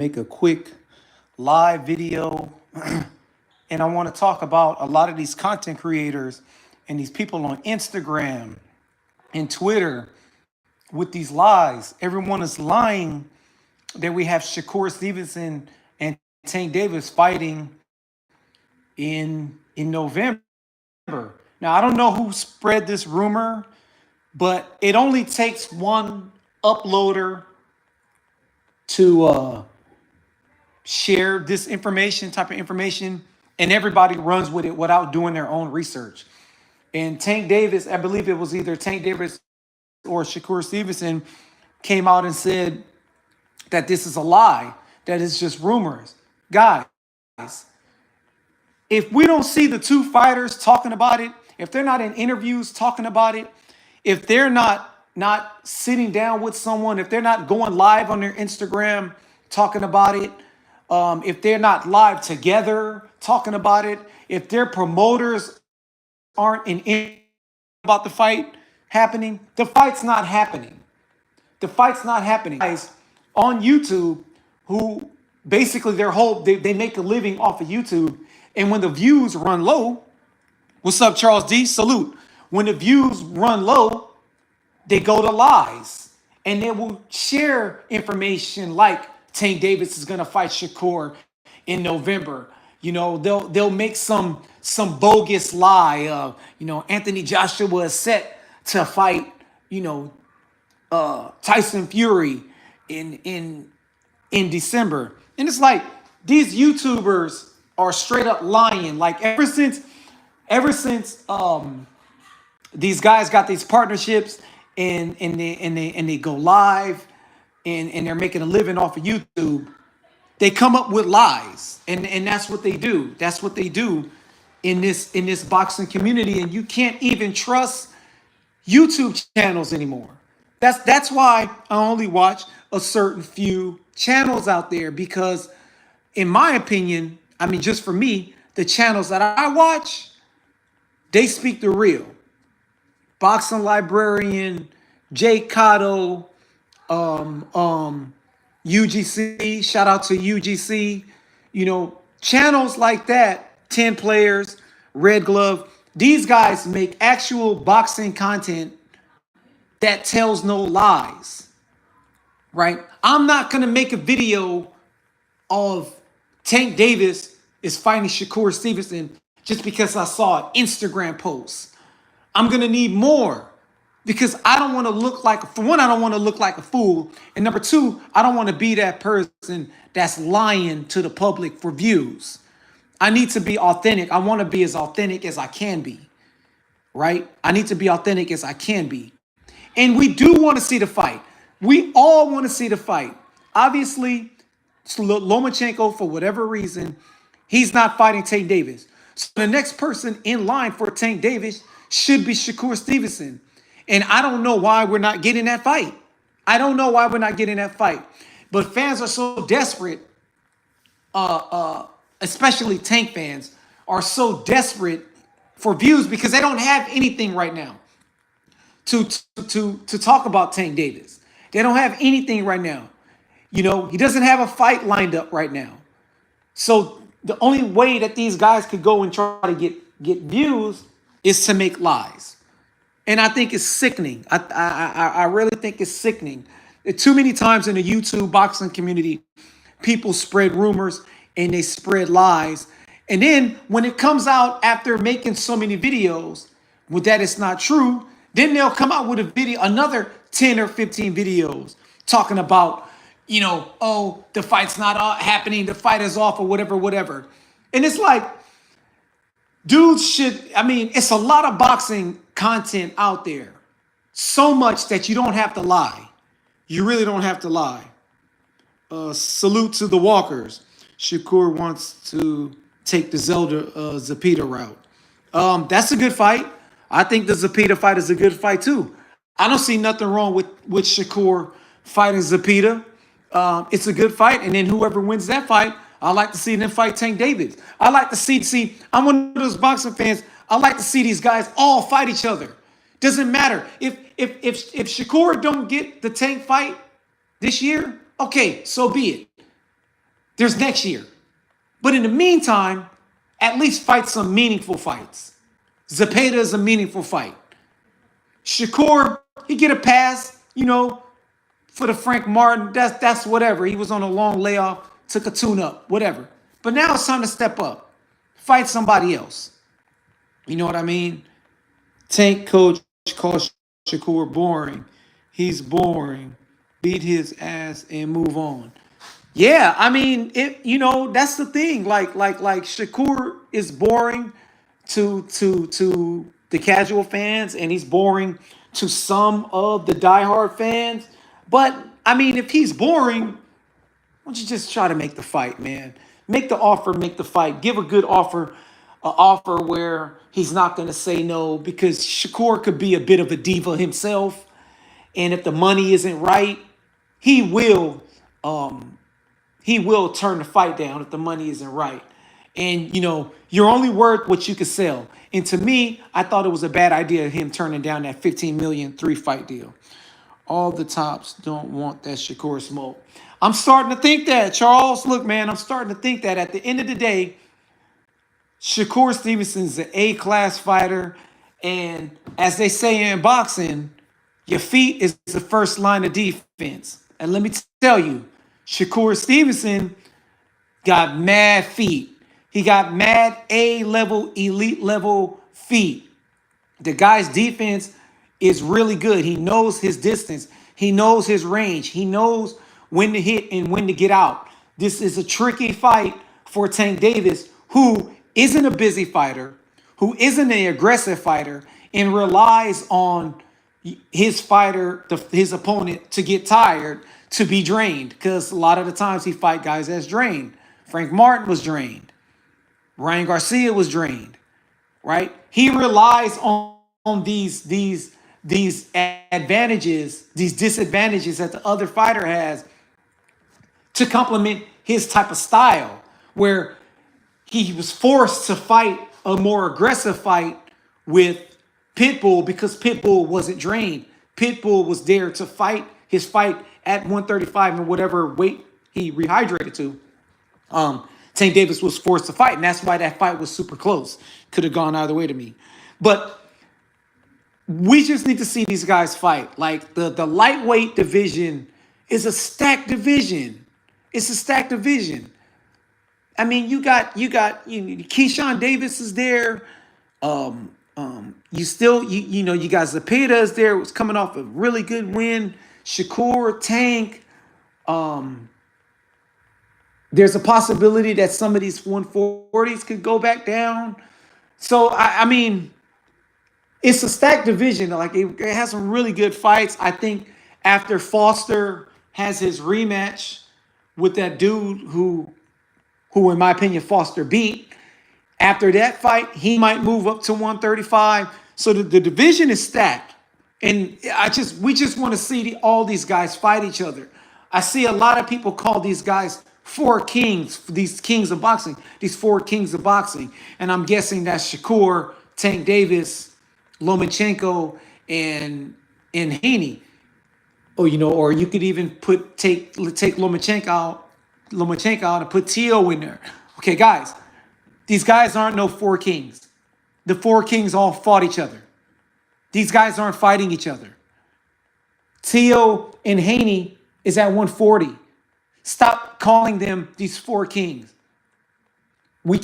make a quick live video. And I want to talk about a lot of these content creators and these people on Instagram and Twitter with these lies. Everyone is lying that we have Shakur Stevenson and Tank Davis fighting in November. Now, I don't know who spread this rumor, but it only takes one uploader to share this information, type of information, and everybody runs with it without doing their own research. And Tank Davis, I believe it was either Tank Davis or Shakur Stevenson, came out and said that this is a lie, that it's just rumors. Guys, if we don't see the two fighters talking about it, if they're not in interviews talking about it, if they're not sitting down with someone, if they're not going live on their Instagram talking about it, if they're not live together talking about it, if their promoters aren't in about the fight happening, the fight's not happening. The fight's not happening. Guys on YouTube who basically they make a living off of YouTube, and when the views run low, what's up, Charles D? Salute. When the views run low, they go to lies, and they will share information like Tank Davis is gonna fight Shakur in November. You know, they'll make some bogus lie of, Anthony Joshua is set to fight, Tyson Fury in December. And it's like these YouTubers are straight up lying. Like ever since these guys got these partnerships and they go live and they're making a living off of YouTube, they come up with lies. And that's what they do. That's what they do in this boxing community. And you can't even trust YouTube channels anymore. That's why I only watch a certain few channels out there, because in my opinion, I mean, just for me, the channels that I watch, they speak the real. Boxing Librarian, Jay Cotto, UGC, shout out to UGC, channels like that, 10 Players, Red Glove. These guys make actual boxing content that tells no lies, right? I'm not going to make a video of Tank Davis is fighting Shakur Stevenson just because I saw an Instagram post. I'm going to need more, because I don't want to look like, for one, I don't want to look like a fool. And number two, I don't want to be that person that's lying to the public for views. I need to be authentic. I want to be as authentic as I can be, right? I need to be authentic as I can be. And we do want to see the fight. We all want to see the fight. Obviously, Lomachenko, for whatever reason, he's not fighting Tank Davis. So the next person in line for Tank Davis should be Shakur Stevenson. And I don't know why we're not getting that fight. I don't know why we're not getting that fight. But fans are so desperate, especially Tank fans, are so desperate for views because they don't have anything right now to talk about Tank Davis. They don't have anything right now. He doesn't have a fight lined up right now. So the only way that these guys could go and try to get views is to make lies. And I think it's sickening. I really think it's sickening. Too many times in the YouTube boxing community, people spread rumors and they spread lies. And then when it comes out after making so many videos with that it's not true, then they'll come out with a video, another 10 or 15 videos talking about, oh, the fight's not happening, the fight is off, or whatever. And it's like, dudes it's a lot of boxing content out there. So much that you don't have to lie. You really don't have to lie. Salute to the Walkers. Shakur wants to take the Zepeda route. That's a good fight. I think the Zepeda fight is a good fight too. I don't see nothing wrong with Shakur fighting Zepeda. It's a good fight, and then whoever wins that fight, I like to see them fight Tank Davis. I like to see. I'm one of those boxing fans. I like to see these guys all fight each other. Doesn't matter if Shakur don't get the Tank fight this year. Okay, so be it. There's next year. But in the meantime, at least fight some meaningful fights. Zepeda is a meaningful fight. Shakur, he get a pass, for the Frank Martin. That's whatever. He was on a long layoff, took a tune-up, whatever. But now it's time to step up. Fight somebody else. You know what I mean? Tank coach calls Shakur boring. He's boring. Beat his ass and move on. Yeah, I mean, that's the thing. Like Shakur is boring to the casual fans, and he's boring to some of the diehard fans. But I mean, if he's boring, why don't you just try to make the fight, man? Make the offer, make the fight. Give a good offer, an offer where he's not going to say no, because Shakur could be a bit of a diva himself, and if the money isn't right, he will turn the fight down if the money isn't right. And, you're only worth what you can sell. And to me, I thought it was a bad idea of him turning down that 15 million 3-fight deal. All the tops don't want that Shakur smoke. I'm starting to think that, Charles. Look, man, I'm starting to think that at the end of the day, Shakur Stevenson's an A-class fighter. And as they say in boxing, your feet is the first line of defense. And let me tell you, Shakur Stevenson got mad feet. He got mad A-level, elite-level feet. The guy's defense is really good. He knows his distance. He knows his range. He knows when to hit and when to get out. This is a tricky fight for Tank Davis, who isn't a busy fighter, who isn't an aggressive fighter, and relies on his fighter, his opponent, to get tired, to be drained. Because a lot of the times he fight guys that's drained. Frank Martin was drained. Ryan Garcia was drained. Right? He relies on these advantages, these disadvantages that the other fighter has to complement his type of style, where he was forced to fight a more aggressive fight with Pitbull because Pitbull wasn't drained. Pitbull was there to fight his fight at 135 and whatever weight he rehydrated to. Tank Davis was forced to fight, and that's why that fight was super close. Could have gone either way to me. But we just need to see these guys fight. Like the lightweight division is a stacked division. It's a stacked division. I mean, you got Keyshawn Davis is there. You got Zepeda is there. Was coming off a really good win. Shakur, Tank. There's a possibility that some of these 140s could go back down. So I mean, it's a stacked division. Like it has some really good fights. I think after Foster has his rematch with that dude who in my opinion Foster beat, after that fight he might move up to 135. So the division is stacked, and we just want to see all these guys fight each other. I see a lot of people call these guys four kings, these kings of boxing, these four kings of boxing, and I'm guessing that's Shakur, Tank Davis, Lomachenko, and Haney. Or you could even take Lomachenko out and put Tio in there. Okay, guys, these guys aren't no four kings. The four kings all fought each other. These guys aren't fighting each other. Tio and Haney is at 140. Stop calling them these four kings. I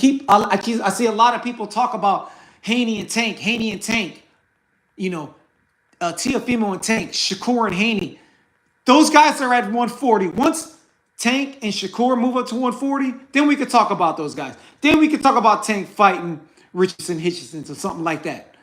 see a lot of people talk about Haney and Tank. Teofimo and Tank, Shakur and Haney. Those guys are at 140. Once Tank and Shakur move up to 140, then we could talk about those guys. Then we could talk about Tank fighting Richardson Hitchison or something like that.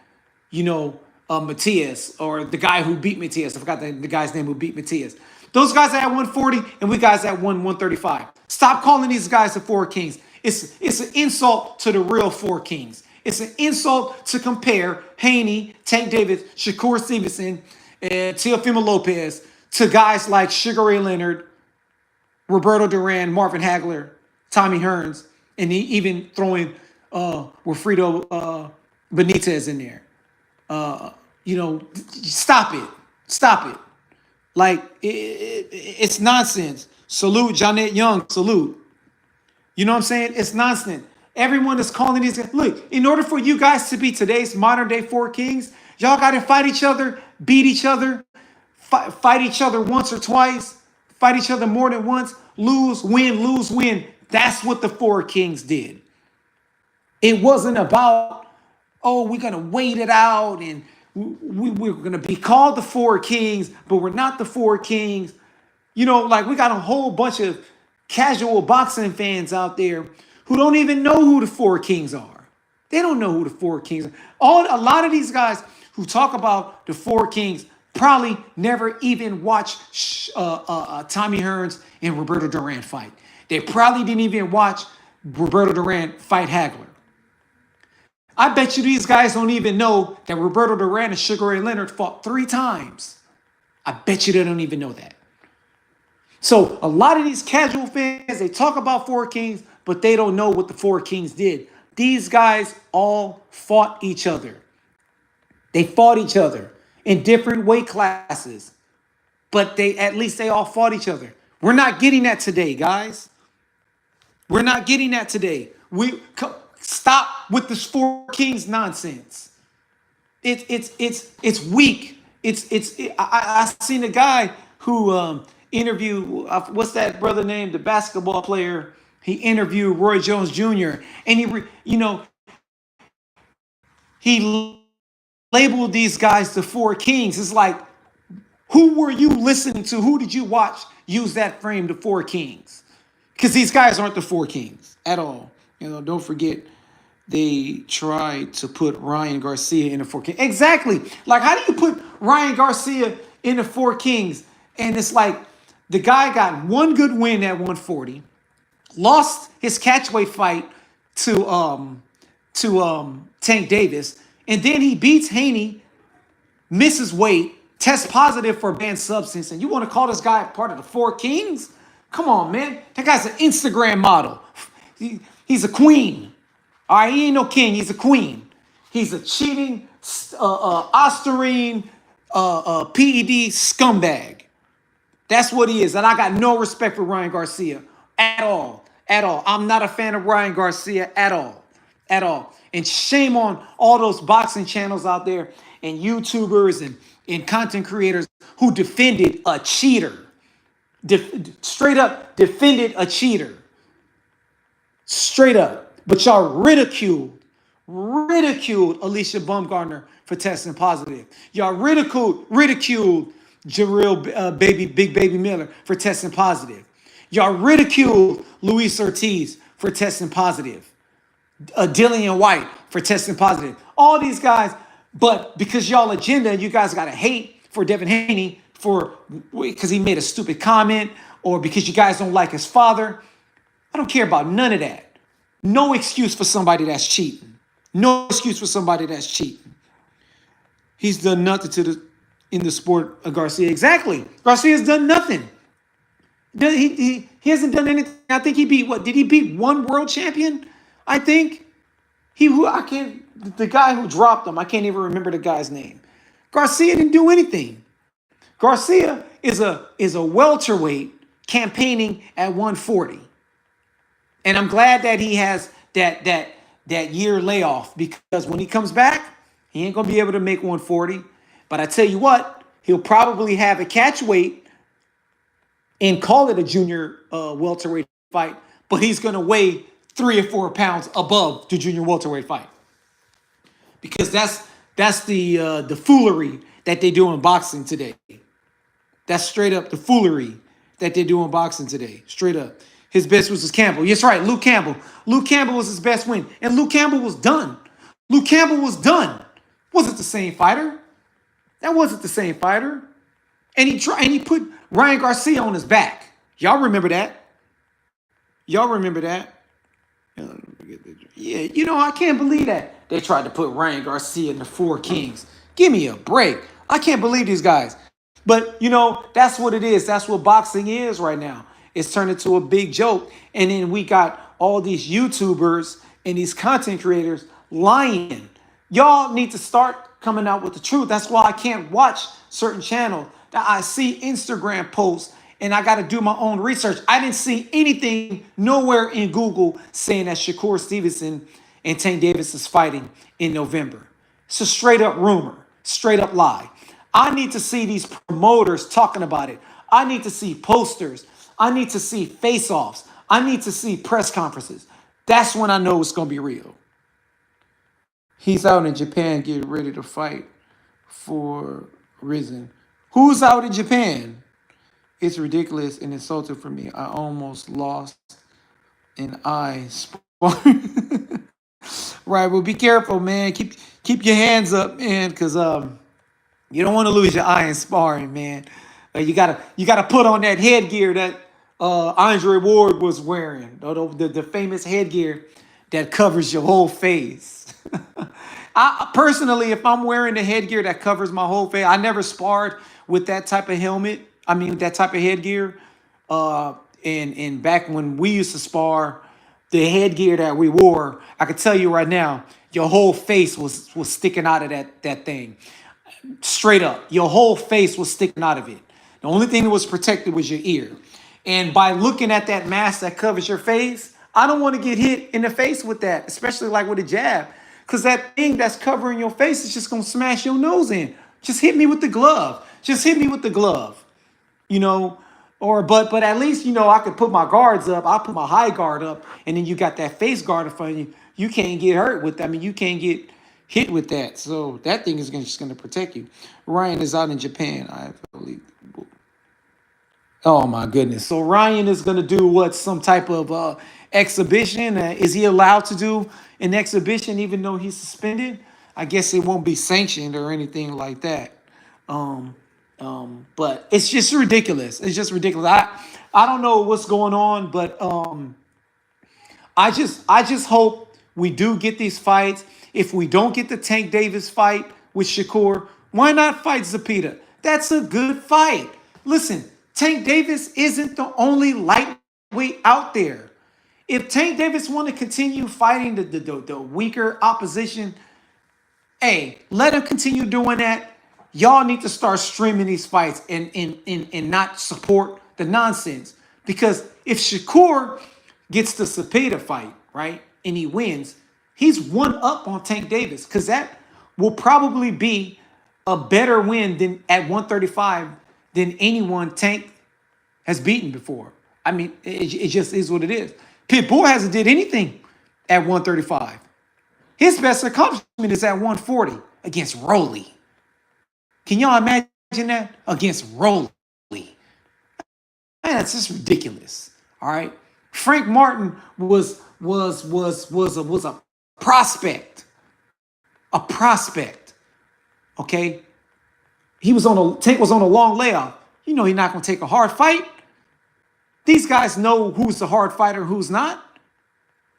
Matias, or the guy who beat Matias. I forgot the guy's name who beat Matias. Those guys are at 140, and we guys at 135. Stop calling these guys the four kings. It's an insult to the real four kings. It's an insult to compare Haney, Tank Davis, Shakur Stevenson, and Teofimo Lopez to guys like Sugar Ray Leonard, Roberto Duran, Marvin Hagler, Tommy Hearns, and even throwing Wilfredo Benitez in there. Stop it. Like, it's nonsense. Salute Janet Young, salute. You know what I'm saying? It's nonsense. Everyone is calling these guys. Look, in order for you guys to be today's modern day four kings, y'all got to fight each other, beat each other, fight each other once or twice, fight each other more than once, lose, win, lose, win. That's what the four kings did. It wasn't about, oh, we're going to wait it out and we're going to be called the four kings, but we're not the four kings. You know, like we got a whole bunch of casual boxing fans out there who don't even know who the four kings are. They don't know who the four kings are. A lot of these guys who talk about the four kings probably never even watched Tommy Hearns and Roberto Duran fight. They probably didn't even watch Roberto Duran fight Hagler. I bet you these guys don't even know that Roberto Duran and Sugar Ray Leonard fought 3 times. I bet you they don't even know that. So a lot of these casual fans, they talk about four kings, but they don't know what the four kings did. These guys all fought each other. They fought each other in different weight classes, but at least they all fought each other. We're not getting that today, guys. We're not getting that today. Stop with this four kings nonsense. It's weak. I seen a guy who interviewed what's that brother name, the basketball player. He interviewed Roy Jones Jr. and he labeled these guys the four kings. It's like, who were you listening to? Who did you watch use that frame, the four kings? Because these guys aren't the four kings at all. You know, don't forget they tried to put Ryan Garcia in the four kings. Exactly. Like, how do you put Ryan Garcia in the four kings? And it's like the guy got one good win at 140, lost his catchweight fight to Tank Davis, and then he beats Haney, misses weight, tests positive for a banned substance, and you want to call this guy part of the four kings? Come on, man. That guy's an Instagram model. He's a queen. All right, he ain't no king. He's a queen. He's a cheating, Ostarine, PED scumbag. That's what he is. And I got no respect for Ryan Garcia at all. At all. I'm not a fan of Ryan Garcia at all. At all. And shame on all those boxing channels out there and YouTubers and content creators who defended a cheater. Straight up defended a cheater. Straight up. But y'all ridiculed Alicia Baumgartner for testing positive. Y'all ridiculed Jarrell Big Baby Miller for testing positive. Y'all ridiculed Luis Ortiz for testing positive. Dillian White for testing positive. All these guys, but because y'all agenda, you guys got to hate for Devin Haney because he made a stupid comment or because you guys don't like his father. I don't care about none of that. No excuse for somebody that's cheating. No excuse for somebody that's cheating. He's done nothing in the sport of Garcia. Exactly. Garcia's done nothing. He hasn't done anything. I think he beat what? Did he beat one world champion? I think the guy who dropped him. I can't even remember the guy's name. Garcia didn't do anything. Garcia is a welterweight campaigning at 140. And I'm glad that he has that year layoff because when he comes back, he ain't going to be able to make 140. But I tell you what, he'll probably have a catch weight and call it a junior welterweight fight, but he's going to weigh 3 or 4 pounds above the junior welterweight fight. Because that's the foolery that they do in boxing today. That's straight up the foolery that they do in boxing today. Straight up. His best was Campbell. Yes, right, Luke Campbell. Luke Campbell was his best win. And Luke Campbell was done. Luke Campbell was done. Wasn't the same fighter. That wasn't the same fighter. And he put Ryan Garcia on his back. Y'all remember that? Y'all remember that? Yeah, you know, I can't believe that. They tried to put Ryan Garcia in the four kings. Give me a break. I can't believe these guys. But, you know, that's what it is. That's what boxing is right now. It's turned into a big joke. And then we got all these YouTubers and these content creators lying. Y'all need to start coming out with the truth. That's why I can't watch certain channels. I see Instagram posts and I got to do my own research. I didn't see anything nowhere in Google saying that Shakur Stevenson and Tank Davis is fighting in November. It's a straight up rumor, straight up lie. I need to see these promoters talking about it. I need to see posters. I need to see face-offs. I need to see press conferences. That's when I know it's going to be real. He's out in Japan getting ready to fight for Risen. Who's out in Japan? It's ridiculous and insulting for me. I almost lost an eye. Right, well, be careful, man. Keep your hands up, man, because you don't want to lose your eye in sparring, man. You gotta put on that headgear that Andre Ward was wearing, the famous headgear that covers your whole face. I personally, if I'm wearing the headgear that covers my whole face, I never sparred with that type of helmet. I mean, that type of headgear. And back when we used to spar, the headgear that we wore, I could tell you right now, your whole face was sticking out of that thing. Straight up, your whole face was sticking out of it. The only thing that was protected was your ear. And by looking at that mask that covers your face, I don't want to get hit in the face with that, especially like with a jab. Because that thing that's covering your face is just going to smash your nose in. Just hit me with the glove. Just hit me with the glove. You know, but at least, I could put my guards up. I'll put my high guard up. And then you got that face guard in front of you. You can't get hurt with that. I mean, you can't get hit with that. So that thing is just going to protect you. Ryan is out in Japan, I believe. Oh my goodness. So Ryan is going to do what? Some type of exhibition? Is he allowed to do an exhibition even though he's suspended? I guess it won't be sanctioned or anything like that. But it's just ridiculous. It's just ridiculous. I don't know what's going on, but I just hope we do get these fights. If we don't get the Tank Davis fight with Shakur, why not fight Zepeda? That's a good fight. Listen, Tank Davis isn't the only lightweight out there. If Tank Davis want to continue fighting the weaker opposition, hey, let him continue doing that. Y'all need to start streaming these fights and not support the nonsense. Because if Shakur gets the Zepeda fight, right, and he wins, he's one up on Tank Davis. Because that will probably be a better win than at 135 than anyone Tank has beaten before. I mean, it just is what it is. Pitbull hasn't did anything at 135. His best accomplishment is at 140 against Rolly. Can y'all imagine that? Against Rolly. Man, that's just ridiculous. All right. Frank Martin was a prospect. A prospect. Okay. Tank was on a long layoff. He's not going to take a hard fight. These guys know who's the hard fighter, who's not.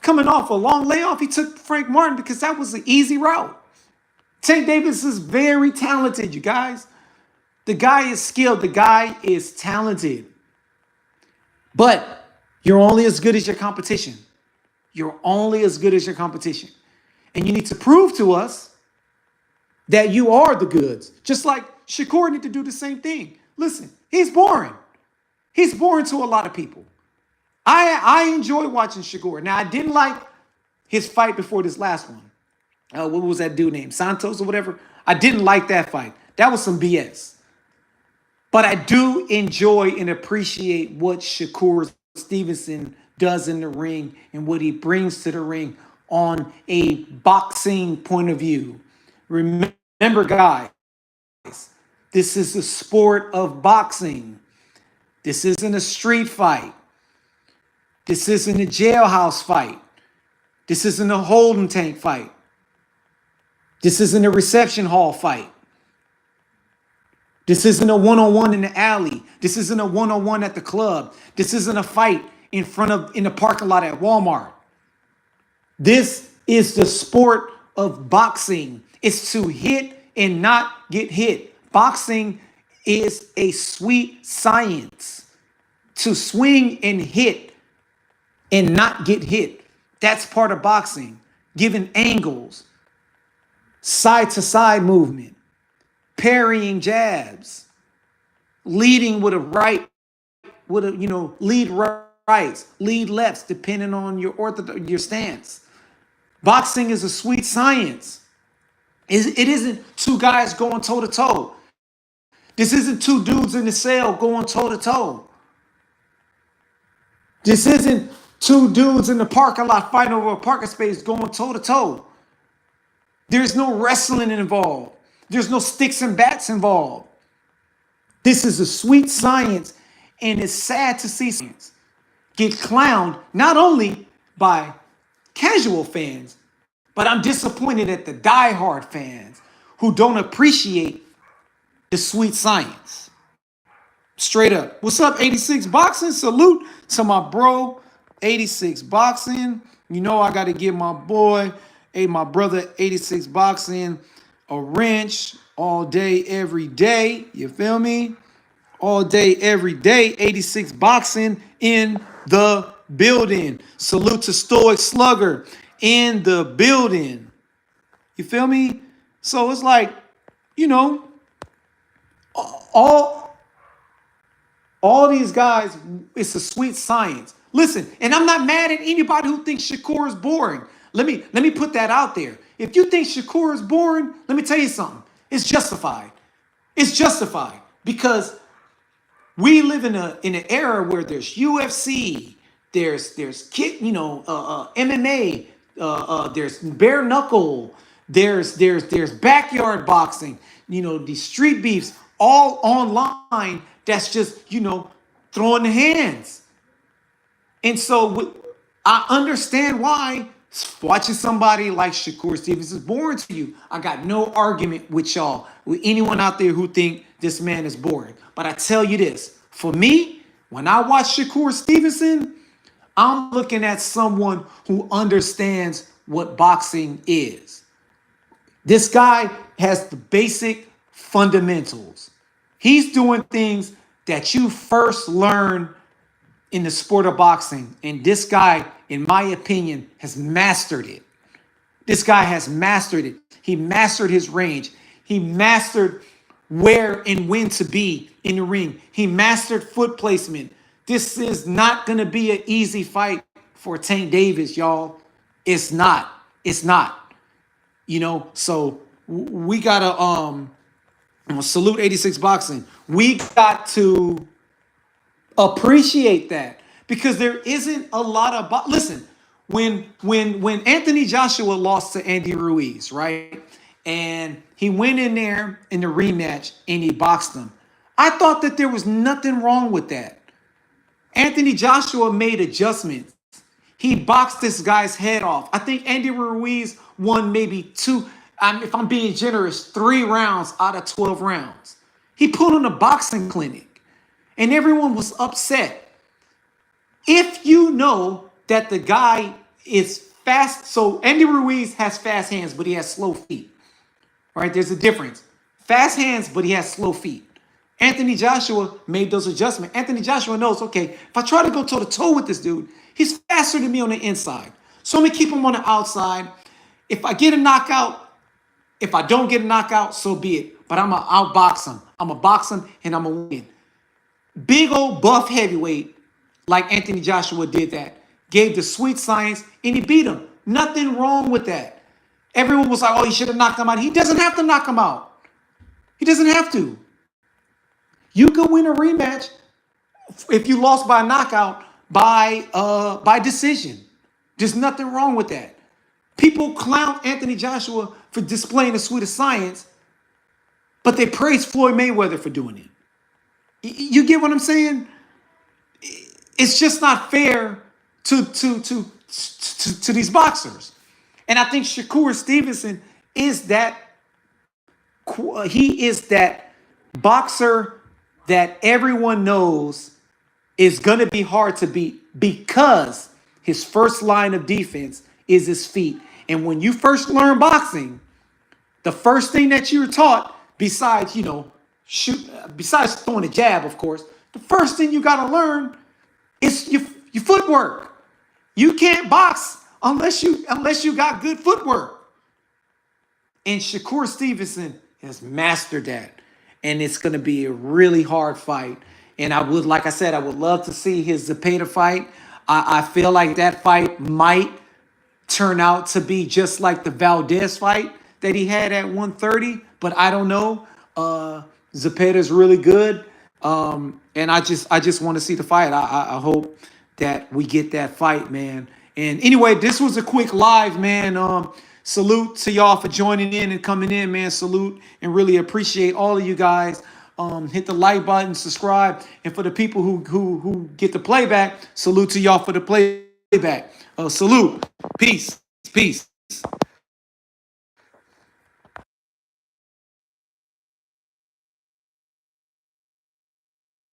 Coming off a long layoff, he took Frank Martin because that was the easy route. Tank Davis is very talented, you guys. The guy is skilled. The guy is talented. But you're only as good as your competition. You're only as good as your competition. And you need to prove to us that you are the goods. Just like Shakur need to do the same thing. Listen, he's boring. He's boring to a lot of people. I enjoy watching Shakur. Now, I didn't like his fight before this last one. What was that dude named? Santos or whatever? I didn't like that fight. That was some BS. But I do enjoy and appreciate what Shakur Stevenson does in the ring and what he brings to the ring on a boxing point of view. Remember, guys, this is the sport of boxing. This isn't a street fight. This isn't a jailhouse fight. This isn't a holding tank fight. This isn't a reception hall fight. This isn't a one-on-one in the alley. This isn't a one-on-one at the club. This isn't a fight in the parking lot at Walmart. This is the sport of boxing. It's to hit and not get hit. Boxing is a sweet science. To swing and hit and not get hit. That's part of boxing. Giving angles, side-to-side movement, parrying jabs, leading with a right with a, lead rights, lead lefts, depending on your stance. Boxing is a sweet science. It isn't two guys going toe to toe. This isn't two dudes in the cell going toe to toe. This isn't two dudes in the parking lot fighting over a parking space going toe to toe. There's no wrestling involved. There's no sticks and bats involved. This is a sweet science, and it's sad to see science get clowned not only by casual fans, but I'm disappointed at the diehard fans who don't appreciate the sweet science. Straight up. What's up, 86 Boxing? Salute to my bro, 86 Boxing. You know I got to give my boy, my brother, 86 Boxing, a wrench all day, every day. You feel me? All day, every day. 86 Boxing in the building. Salute to Stoic Slugger in the building. You feel me? So it's like, all these guys, it's a sweet science. Listen, and I'm not mad at anybody who thinks Shakur is boring. Let me put that out there. If you think Shakur is boring, let me tell you something. It's justified. It's justified because we live in an era where there's UFC, there's MMA, there's bare knuckle, there's backyard boxing, these street beefs all online. That's just throwing the hands. And so I understand why watching somebody like Shakur Stevenson is boring to you. I got no argument with y'all, with anyone out there who think this man is boring. But I tell you this, for me, when I watch Shakur Stevenson, I'm looking at someone who understands what boxing is. This guy has the basic fundamentals. He's doing things that you first learn in the sport of boxing. And this guy, in my opinion, has mastered it. This guy has mastered it. He mastered his range. He mastered where and when to be in the ring. He mastered foot placement. This is not going to be an easy fight for Tank Davis, y'all. It's not. It's not. So we got to salute 86 Boxing. We got to appreciate that because there isn't a lot of listen, when Anthony Joshua lost to Andy Ruiz, right? And he went in there in the rematch and he boxed him. I thought that there was nothing wrong with that. Anthony Joshua made adjustments. He boxed this guy's head off. I think Andy Ruiz won maybe two, if I'm being generous, 3 rounds out of 12 rounds. He put on a boxing clinic and everyone was upset. If you know that the guy is fast, so Andy Ruiz has fast hands, but he has slow feet. Right? There's a difference. Fast hands, but he has slow feet. Anthony Joshua made those adjustments. Anthony Joshua knows, okay, if I try to go toe-to-toe with this dude, he's faster than me on the inside. So I'm going to keep him on the outside. If I get a knockout, if I don't get a knockout, so be it. But I'm going to outbox him. I'm going to box him, and I'm going to win. Big old buff heavyweight, like Anthony Joshua did that, gave the sweet science, and he beat him. Nothing wrong with that. Everyone was like, oh, he should have knocked him out. He doesn't have to knock him out. He doesn't have to. You could win a rematch if you lost by a knockout by decision. There's nothing wrong with that. People clown Anthony Joshua for displaying the sweetest science, but they praise Floyd Mayweather for doing it. You get what I'm saying? It's just not fair to these boxers. And I think Shakur Stevenson is that. He is that boxer that everyone knows is going to be hard to beat because his first line of defense is his feet. And when you first learn boxing, the first thing that you're taught, besides besides throwing a jab, of course, the first thing you got to learn is your footwork. You can't box unless you got good footwork. And Shakur Stevenson has mastered that. And it's going to be a really hard fight. And I would, like I said, I would love to see his Zepeda fight. I feel like that fight might turn out to be just like the Valdez fight that he had at 130, but I don't know. Zepeda's really good, and I just want to see the fight. I hope that we get that fight, man. And anyway, this was a quick live, man. Salute to y'all for joining in and coming in, man. Salute and really appreciate all of you guys. Hit the like button, subscribe, and for the people who get the playback, salute to y'all for the playback. Salute, peace, peace.